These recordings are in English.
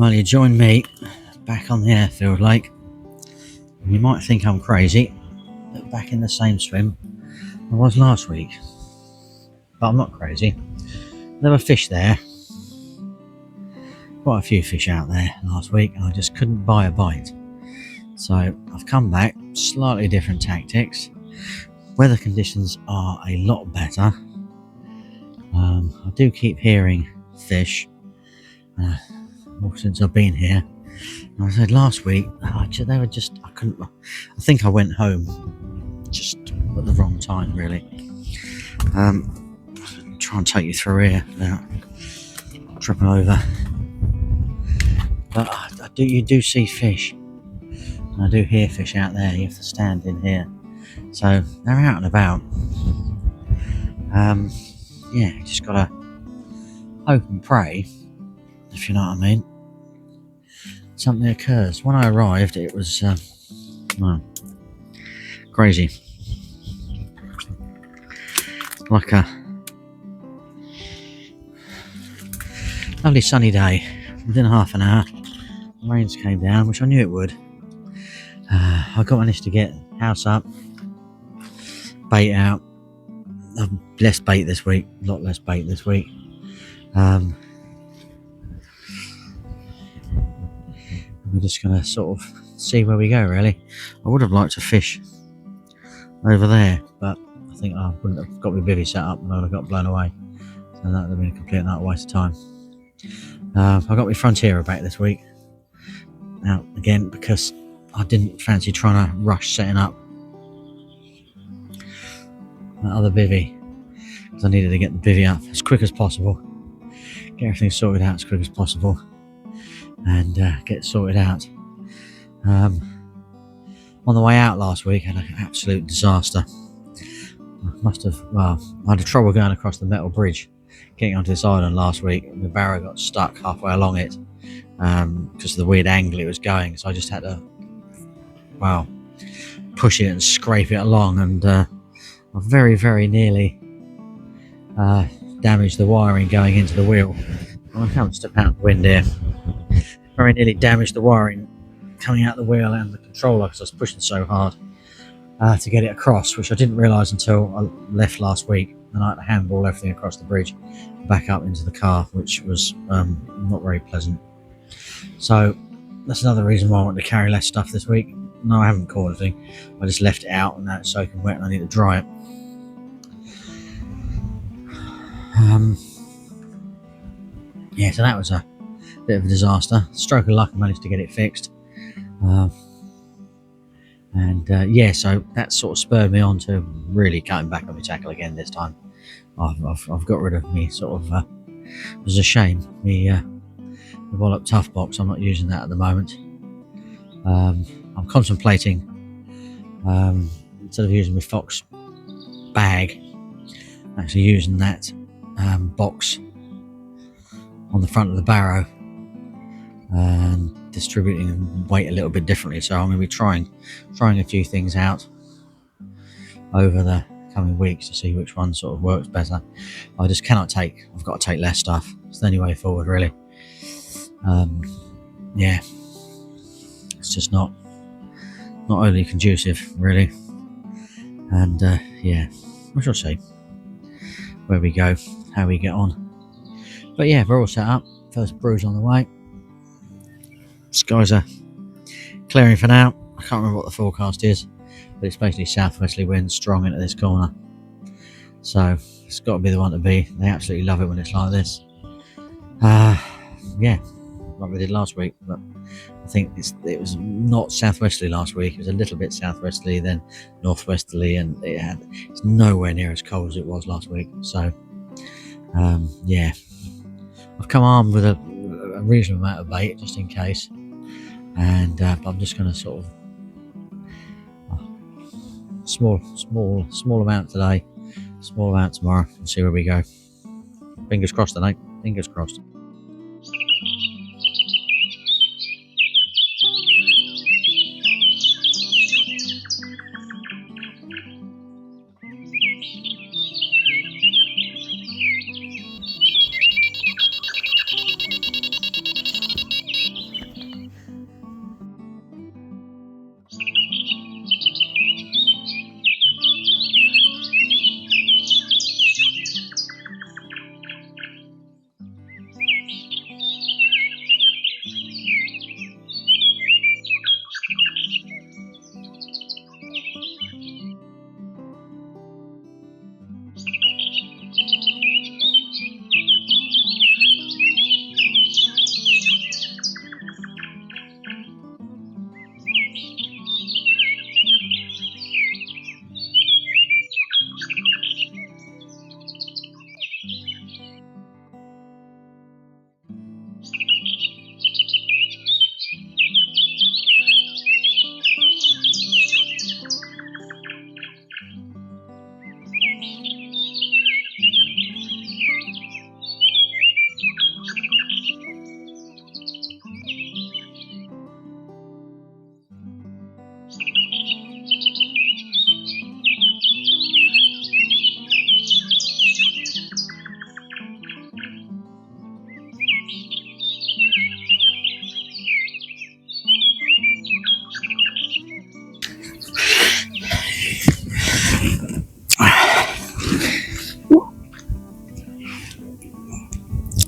Well, you join me back on the Airfield Lake. You might think I'm crazy, but back in the same swim I was last week. But I'm not crazy. There were fish there. Quite a few fish out there last week, and I just couldn't buy a bite. So I've come back, slightly different tactics. Weather conditions are a lot better. I do keep hearing fish since I've been here. And I said last week, they were just, I couldn't, I think I went home just at the wrong time, really. Try and take you through here without tripping over. But you do see fish. And I do hear fish out there. You have to stand in here. So they're out and about. You just gotta hope and pray, if you know what I mean. Something occurs. When I arrived, it was crazy. Like a lovely sunny day. Within half an hour, the rains came down, which I knew it would. I managed to get house up, bait out. Less bait this week, a lot less bait this week. We're just going to sort of see where we go, really. I would have liked to fish over there, but I think I wouldn't have got my bivvy set up and I would have got blown away. So that would have been a complete and utter waste of time. I got my Frontierer back this week. Now, again, because I didn't fancy trying to rush setting up that other bivvy, because I needed to get the bivvy up as quick as possible, get everything sorted out as quick as possible, and get sorted out. On the way out last week, I had an absolute disaster. I had trouble going across the metal bridge, getting onto this island last week. The barrow got stuck halfway along it because of the weird angle it was going, so I just had to push it and scrape it along, and I very, very nearly damaged the wiring going into the wheel. I can't step out the wind here. Very nearly damaged the wiring coming out the wheel and the controller because I was pushing so hard to get it across, which I didn't realise until I left last week, and I had to handball everything across the bridge back up into the car, which was not very pleasant. So that's another reason why I want to carry less stuff this week. No, I haven't caught anything. I just left it out and now it's soaking wet and I need to dry it. So that was a bit of a disaster. Stroke of luck, I managed to get it fixed. So that sort of spurred me on to really cutting back on my tackle again this time. I've got rid of me sort of, it was a shame, the Wallop Tough Box. I'm not using that at the moment. I'm contemplating, instead of using my Fox bag, actually using that box on the front of the barrow and distributing weight a little bit differently. So I'm going to be trying a few things out over the coming weeks to see which one sort of works better. I just cannot take, I've got to take less stuff. It's the only way forward, really. It's just not overly conducive, really. And we shall see where we go, how we get on. But yeah, we're all set up. First brew's on the way. Skies are clearing for now. I can't remember what the forecast is, but it's basically southwesterly winds strong into this corner. So it's got to be the one to be. They absolutely love it when it's like this. Like we did last week, but I think it was not southwesterly last week. It was a little bit southwesterly, then northwesterly, and it's nowhere near as cold as it was last week. So I've come armed with a reasonable amount of bait just in case, and I'm just going to sort of small amount today, small amount tomorrow, and see where we go. Fingers crossed tonight. Fingers crossed.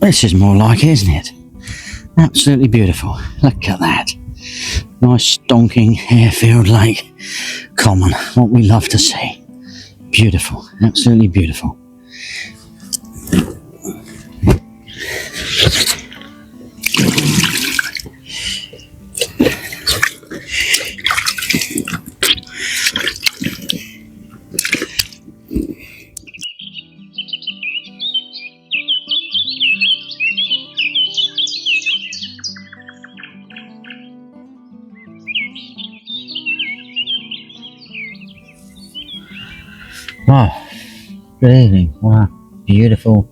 This is more like it, isn't it? Absolutely beautiful. Look at that. Nice stonking Airfield Lake. Common. What we love to see. Beautiful. Absolutely beautiful. Oh, good evening. Wow, beautiful,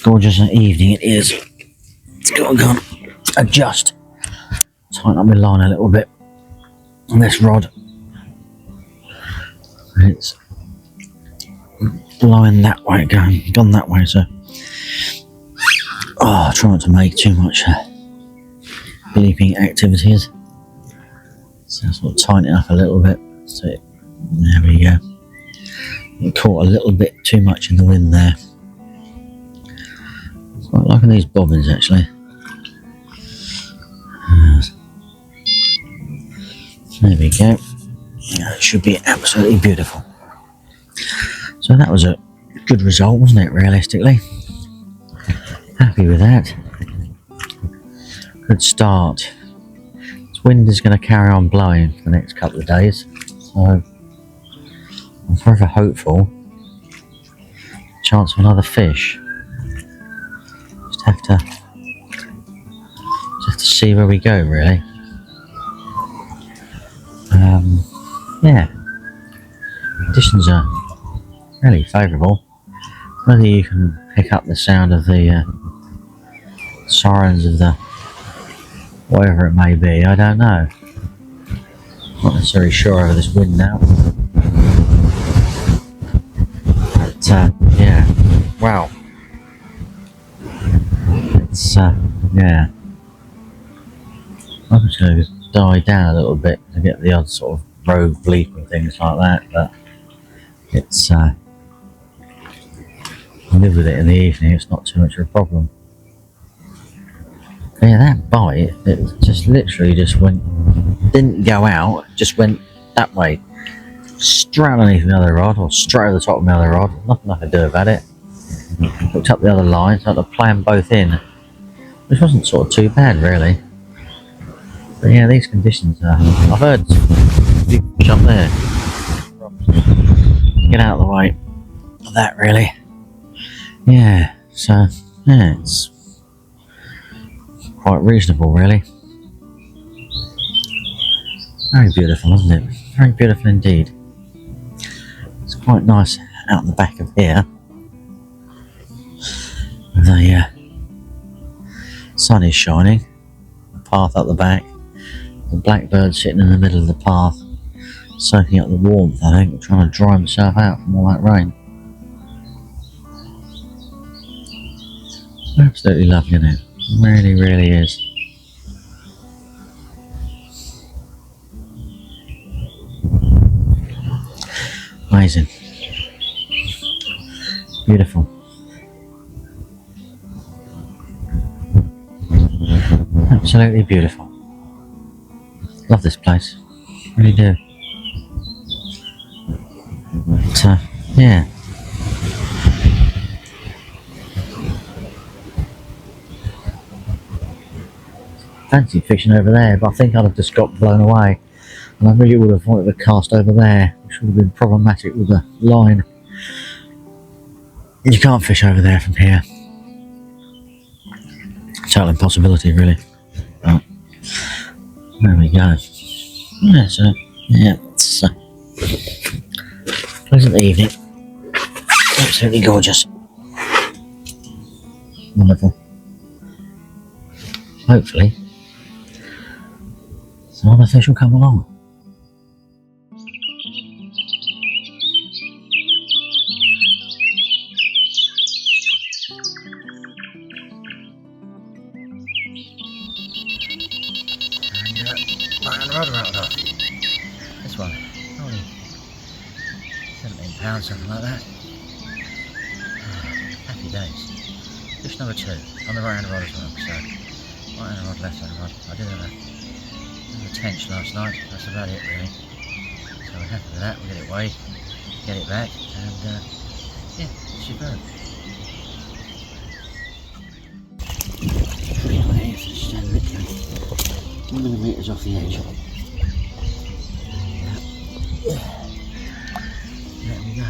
gorgeous evening it is. Let's go and adjust, tighten up my line a little bit on this rod. It's blowing that way, gone that way, so try not to make too much bleeping activities. So sort of tighten it up a little bit. So there we go. It caught a little bit too much in the wind there. Quite liking these bobbins actually. There we go. It should be absolutely beautiful. So that was a good result, wasn't it, realistically? Happy with that. Good start. This wind is going to carry on blowing for the next couple of days. So I'm forever hopeful. Chance of another fish. Just have to see where we go, really. Yeah, conditions are really favourable. Whether you can pick up the sound of the sirens of the whatever it may be, I don't know. Not necessarily sure over this wind now. But yeah, wow. It's yeah. I'm just going to die down a little bit to get the odd sort of road bleep and things like that, but it's I live with it in the evening, it's not too much of a problem. But yeah, that bite, it just literally just went, didn't go out, just went that way, straight underneath the other rod, or straight over the top of the other rod. Nothing I could do about it. Looked up the other line, so I had to play them both in, which wasn't sort of too bad really. But yeah, these conditions, I've heard big fish up there. Get out of the way of that, really. Yeah, so yeah, it's quite reasonable, really. Very beautiful, isn't it? Very beautiful indeed. It's quite nice out the back of here. The sun is shining. The path up the back. The blackbird sitting in the middle of the path, soaking up the warmth, I think, trying to dry himself out from all that rain. Absolutely lovely, isn't it? Really, really is. Amazing. Beautiful. Absolutely beautiful. Love this place, really do. But, yeah. Fancy fishing over there, but I think I'd have just got blown away. And I really would have wanted to cast over there, which would have been problematic with the line. You can't fish over there from here. Total impossibility, really. But there we go. Yeah, so yeah, it's a pleasant evening. Absolutely gorgeous. Wonderful. Hopefully, some other fish will come along. And rod round off. This one, only £17, something like that. Oh, happy days. fish number 2 on the right hand rod as well. So right hand rod, left hand rod. I did have a tench last night. That's about it really. So we're happy with that. We'll get it weighed, get it back, and yeah, superb. Anyway, if it's stand literally 2 millimetres off the edge. There we go.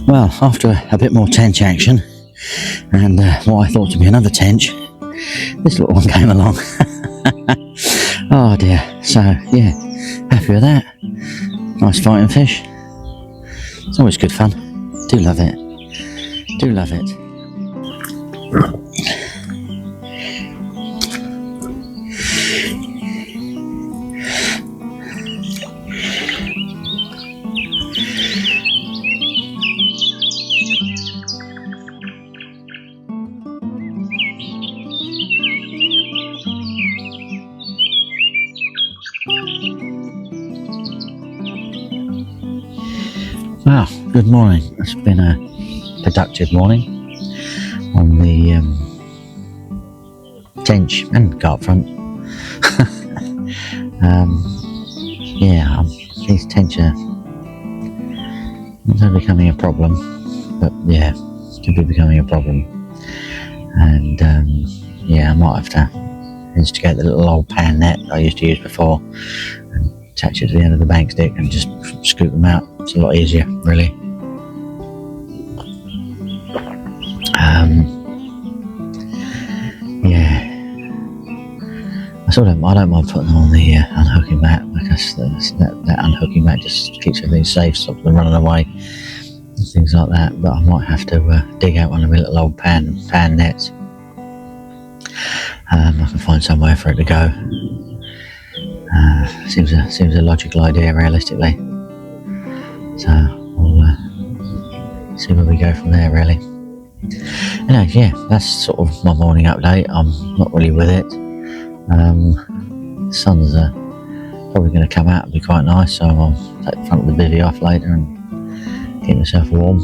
Well, after a bit more tench action and what I thought to be another tench, this little one came along. Oh dear. So yeah, happy with that. Nice fighting fish. It's always good fun. Do love it. Do love it. Well, good morning. It's been a productive morning on the tench and carp front. Yeah, these tench are not becoming a problem, but yeah, could be becoming a problem. And yeah, I might have to instigate the little old pan net I used to use before and attach it to the end of the bank stick and just scoop them out. It's a lot easier, really. Yeah, I don't mind putting them on the unhooking mat, because that unhooking mat just keeps everything safe, stops them running away and things like that. But I might have to dig out one of my little old pan nets. I can find somewhere for it to go. Seems a logical idea, realistically. So we'll see where we go from there, really. Anyway, yeah, that's sort of my morning update. I'm not really with it. The sun's probably going to come out and be quite nice, so I'll take the front of the bivvy off later and get myself warm.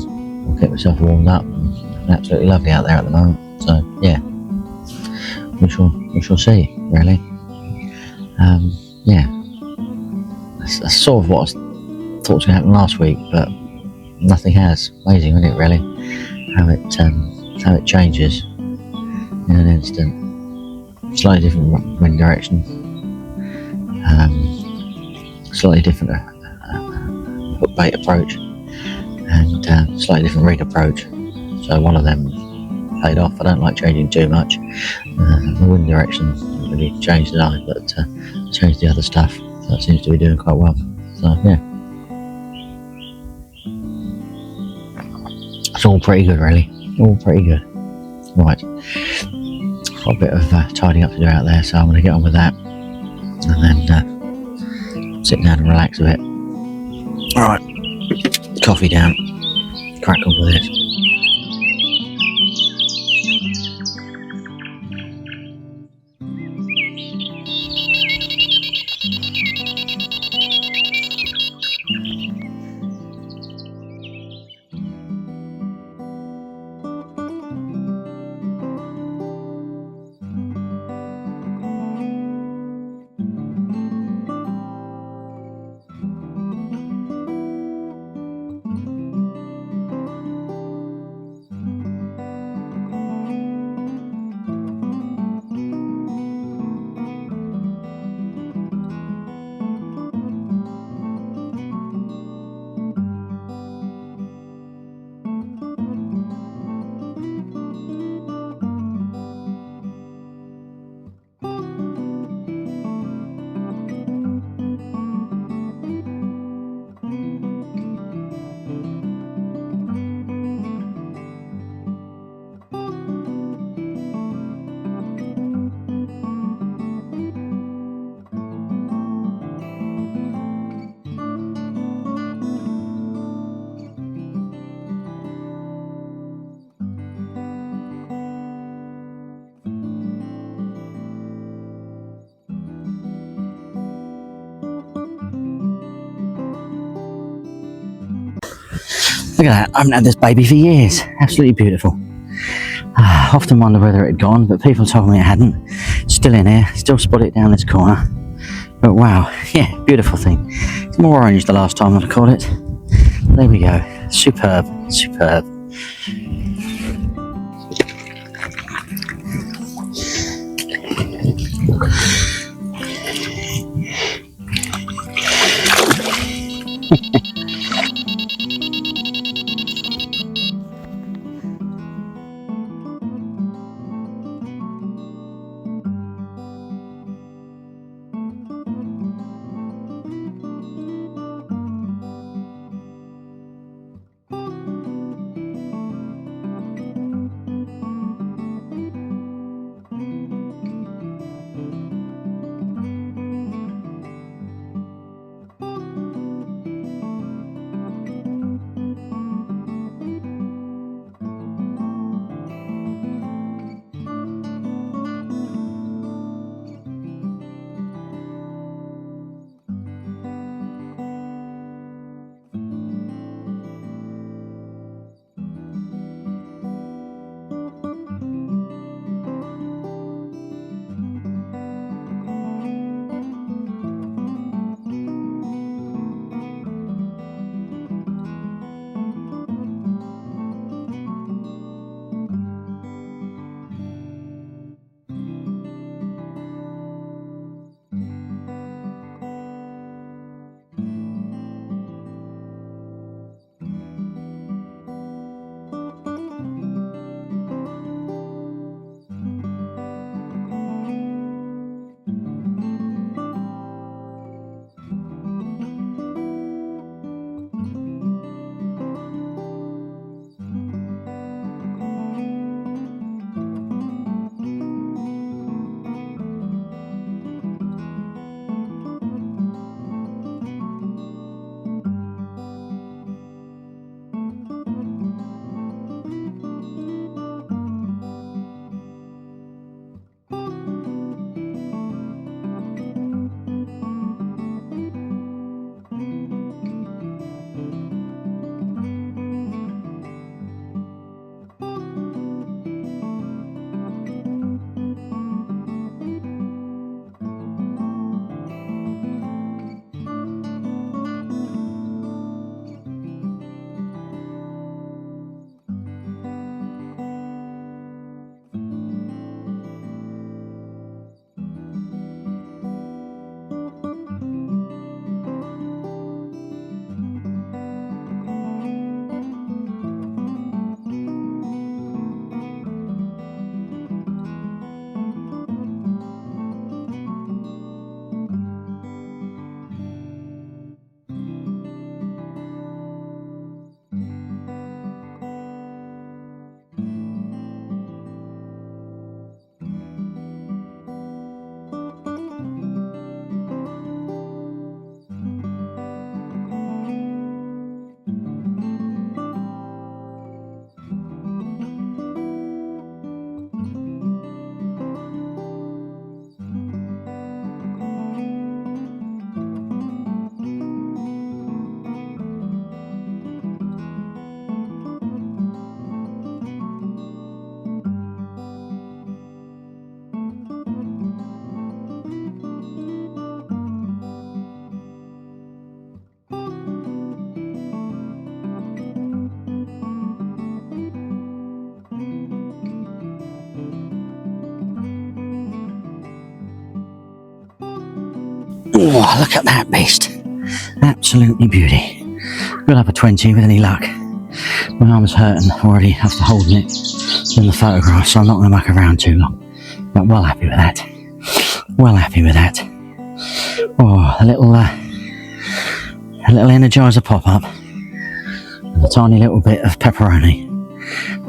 I'll get myself warmed up. It's absolutely lovely out there at the moment. So yeah, we shall see, really. Yeah, that's sort of what I thought was going to happen last week, but nothing has. Amazing, isn't it, really? How it changes in an instant. Slightly different wind direction, slightly different hook bait approach, and slightly different rig approach. So one of them paid off. I don't like changing too much. The wind direction really changed the line, but changed the other stuff. So it seems to be doing quite well. So yeah, it's all pretty good, really. All pretty good. Right, got a bit of tidying up to do out there, so I'm going to get on with that, and then sit down and relax a bit. All right, coffee down, crack on with this. Look at that, I haven't had this baby for years. Absolutely beautiful. I often wonder whether it had gone, but people told me it hadn't. Still in here, still spotted it down this corner. But wow, yeah, beautiful thing. It's more orange the last time I caught it. There we go. Superb, superb. Oh, look at that beast. Absolutely beauty. We'll have a 20 with any luck. My arm's hurting already after holding it in the photograph, so I'm not going to muck around too long. But well happy with that. Well happy with that. Oh, a little Energizer pop-up. And a tiny little bit of pepperoni.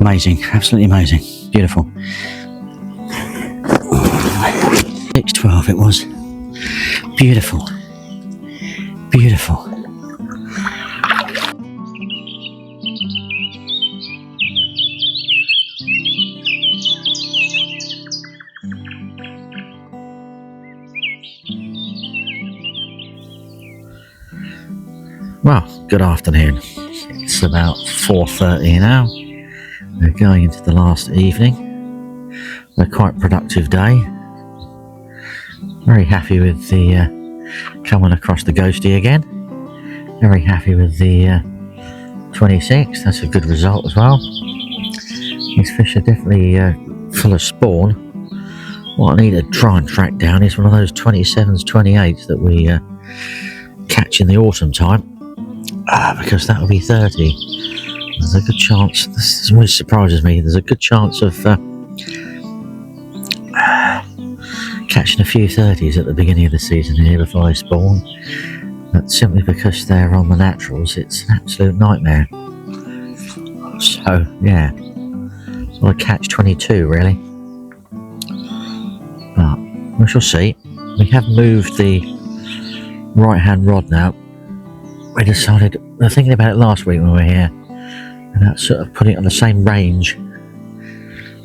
Amazing. Absolutely amazing. Beautiful. 612 it was. Beautiful. Beautiful. Well, good afternoon. It's about 4:30 now. We're going into the last evening. A quite productive day. Very happy with the coming across the Ghosty again. Very happy with the 26. That's a good result as well. These fish are definitely full of spawn. What I need to try and track down is one of those 27s, 28s that we catch in the autumn time. Because that will be 30. There's a good chance, this always surprises me, there's a good chance of catching a few 30s at the beginning of the season here before they spawn. But simply because they're on the naturals, it's an absolute nightmare. So, yeah. So I catch 22 really. But we shall see. We have moved the right hand rod now. We decided, we were thinking about it last week when we were here, about sort of putting it on the same range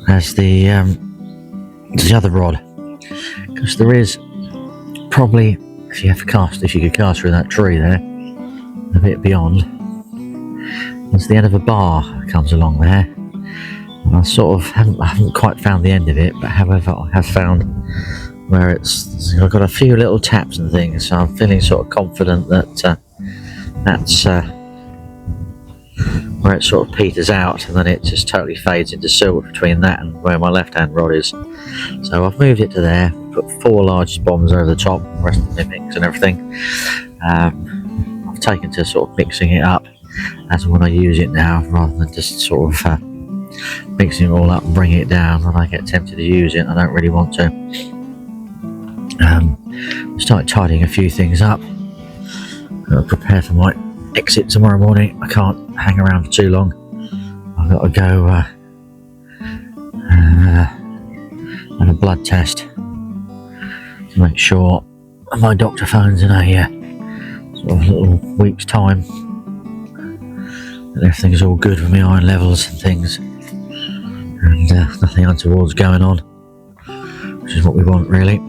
as the other rod, because there is probably, if you could cast through that tree there, a bit beyond, there's the end of a bar that comes along there, and I sort of haven't quite found the end of it, but however I have found where I've got a few little taps and things, so I'm feeling sort of confident that that's where it sort of peters out, and then it just totally fades into silver between that and where my left hand rod is. So I've moved it to there, put 4 large bombs over the top, the rest of the mix and everything. I've taken to sort of mixing it up as when I use it now, rather than just sort of mixing it all up and bringing it down. When I get tempted to use it, I don't really want to. Started tidying a few things up. Prepare for my exit tomorrow morning. I can't hang around for too long. I've got to go and a blood test to make sure my doctor phones in a sort of little week's time that everything's all good with my iron levels and things, and nothing untoward's going on, which is what we want really.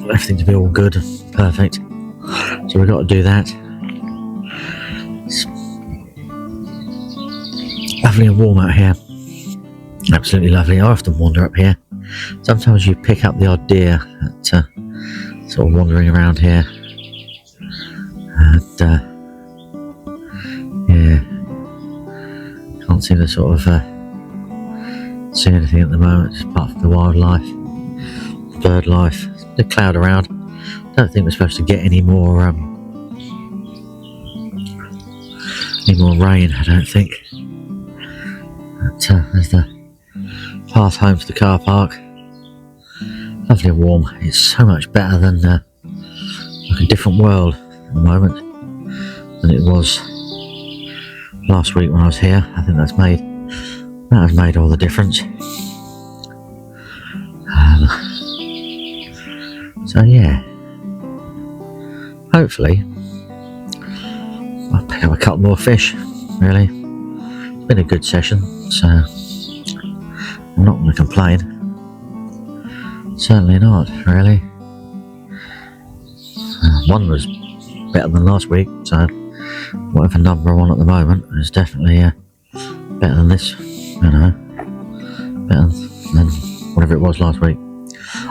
Everything to be all good, perfect. So we've got to do that. It's lovely and warm out here. Absolutely lovely. I often wander up here. Sometimes you pick up the odd deer that sort of wandering around here. And yeah, can't seem to sort of see anything at the moment apart from the wildlife, bird life. The cloud around. Don't think we're supposed to get any more rain, I don't think. But there's the path home to the car park. Lovely and warm. It's so much better than like a different world at the moment than it was last week when I was here. I think that has made all the difference. So yeah, hopefully I'll pick up a couple more fish. Really, it's been a good session, so I'm not going to complain. Certainly not, really. One was better than last week, so whatever number I'm on at the moment is definitely better than this, you know, better than whatever it was last week.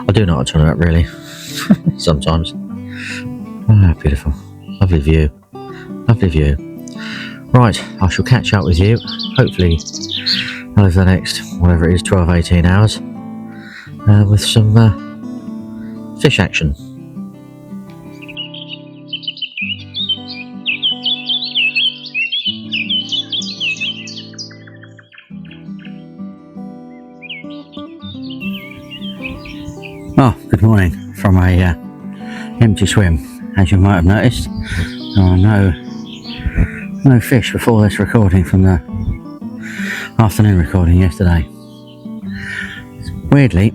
I do know what I'm talking about, really. Sometimes. Beautiful. Lovely view. Lovely view. Right, I shall catch up with you, hopefully over the next, whatever it is, 12-18 hours, with some fish action. Oh, good morning from a empty swim, as you might have noticed. No fish before this recording from the afternoon recording yesterday. Weirdly,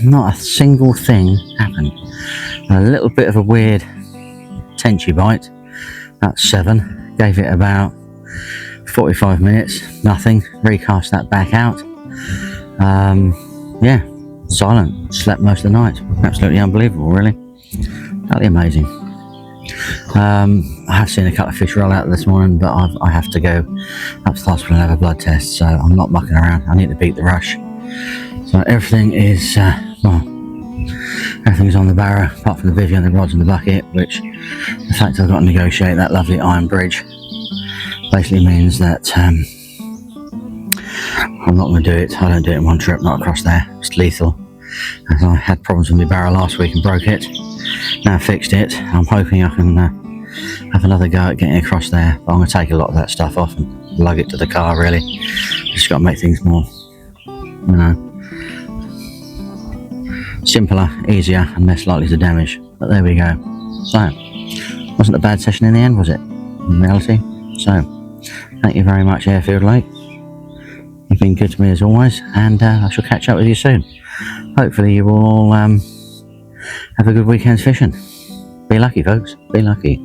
not a single thing happened. A little bit of a weird tenchi bite at 7, gave it about 45 minutes, nothing, recast that back out. Yeah, silent, slept most of the night. Absolutely unbelievable, really. Totally amazing. I have seen a couple of fish roll out this morning, but I have to go up to the hospital and have a blood test, so I'm not mucking around. I need to beat the rush. So everything is, everything's on the barrow, apart from the bivvy and the rods in the bucket, which the fact I've got to negotiate that lovely iron bridge basically means that I'm not going to do it. I don't do it in one trip, not across there. It's lethal. As I had problems with my barrow last week and broke it. Now I fixed it. I'm hoping I can have another go at getting across there. But I'm going to take a lot of that stuff off and lug it to the car, really. Just got to make things more, simpler, easier, and less likely to damage. But there we go. So, wasn't a bad session in the end, was it? In reality. So, thank you very much, Airfield Lake. You've been good to me as always, and I shall catch up with you soon. Hopefully you will all have a good weekend's fishing. Be lucky, folks. Be lucky.